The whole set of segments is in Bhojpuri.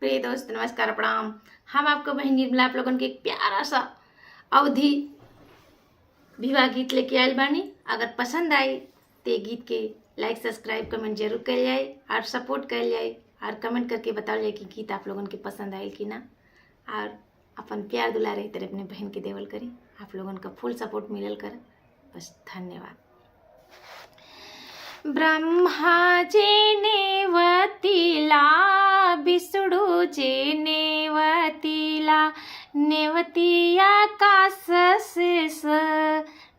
प्रिय दोस्त नमस्कार प्रणाम। हम आपको बहन निर्मला आप लोगन के एक प्यारा सा अवधि विवाह गीत लेके आयल बानी। अगर पसंद आई तो ये गीत के लाइक सब्सक्राइब कमेंट जरूर कर जाए और सपोर्ट कर जाए और कमेंट करके बताओ जाए कि गीत आप लोगन के पसंद आयल कि ना। और अपन प्यार दुलारे तरह अपने बहन के देवल करी। आप लोगन का फुल सपोर्ट मिलल कर। बस धन्यवाद। ब्रह्मा जे नेवतीला विष्णु जे नेवतीला नेवती आकाश शेष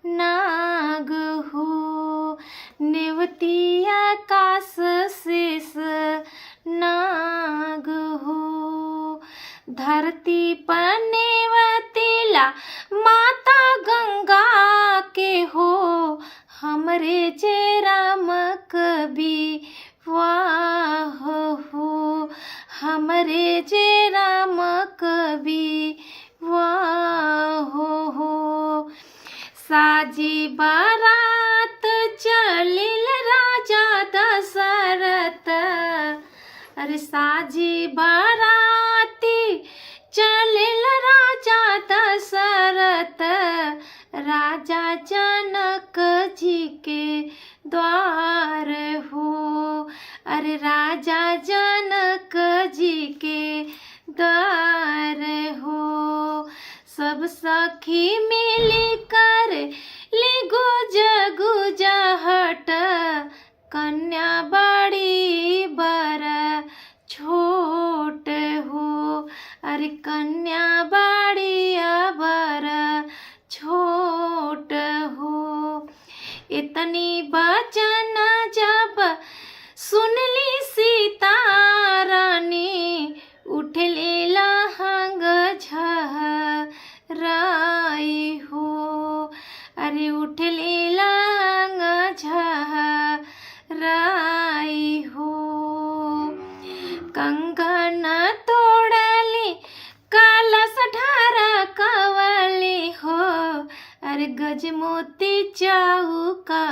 नाग हो नेवती आकाश शेष नाग हो। धरती पर नेवतीला माता गंगा के हो हमरे जे राम कवि वाह हो हमरे जे राम कवि वाह हो। साजी बारात चलिल राजा दशरथ अरे साजी बाराती चलिल राजा दशरथ राजा जनक जी के द्वार हो अरे राजा जनक जी के द्वार हो। सब सखी मिली कर ली गुज गुज हट कन्या बड़ी बर छोट हो अरे कन्या बड़ी बर छोट हो। इतनी बचन जब सुनली सीता रानी उठले लहंग झराई हो अरे उठले लहंग झराई हो। कंगन तोड़ली कलश ढार कवली हो अरे गजमोती चौका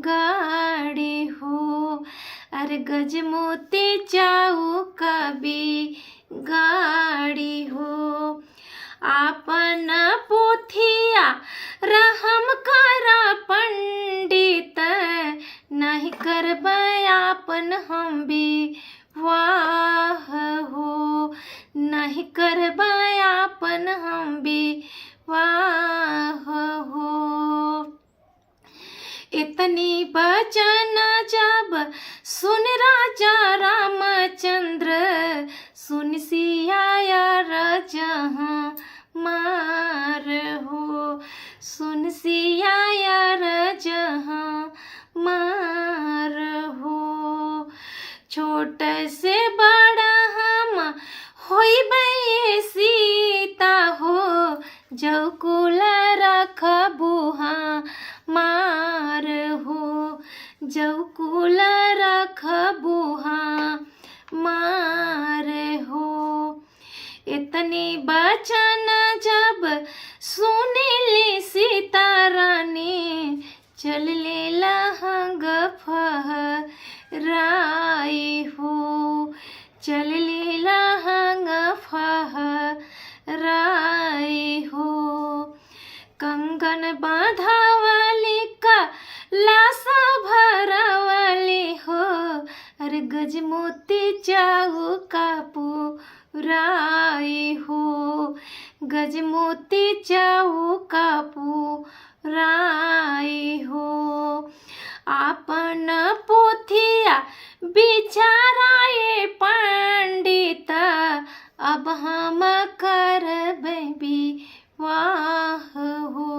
गाड़ी हो अरे गजमोती चौका गाड़ी हो। आपन पोथिया रहम कर पंडित नहीं करब आपन हम भी वाह हो नहीं करब आपन हम भी वाह हो। इतनी बचन जब सुन राजा रामचंद्र सुन सिया जहाँ मार हो सुन सिया जहाँ मार हो। छोट से बड़ा हम होइबे सीता हो जो कुल रखबुहा मार हो जो कुल रखबुहा मार हो। इतनी बचन जब सुनिली सीता रानी चलले लहंग फहराई हो चलले लहंग फहराई हो। कंगन बांधावली का लासा भरावली हो अरे गजमोती चौका पुराई हो गजमोती चौका पुराई हो। आपन पोथिया बिचाराए पंडित अब हम करबै विवाह हो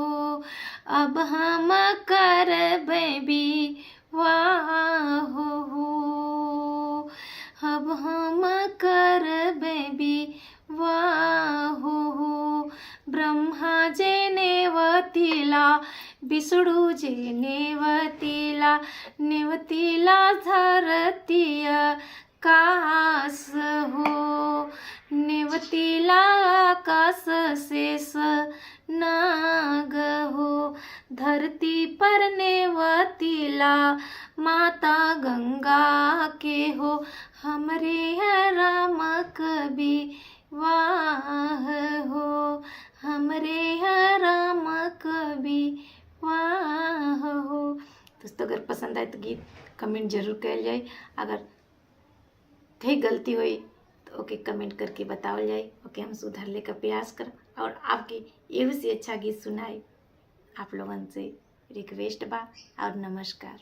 अब हम करबै विवाह हो अब हम करबै विवाह हो। ब्रह्मा जे नेवतीला विष्णु जे नेवतीला नेवतीला धरती आकाश हो नेवतीला आकाश शेष नाग हो। धरती पर नेवतीला माता गंगा के हो हमरे रामा कभी वाह हो, हमरे यहाँ राम कभी वाह हो। दोस्तों अगर पसंद आए तो गीत कमेंट जरूर कल जाए, अगर कहीं गलती हुई तो ओके कमेंट करके बताओ जाए, ओके हम सुधारने का प्रयास कर और आपके एहू से अच्छा गीत सुनाए। आप लोगन से रिक्वेस्ट बा और नमस्कार।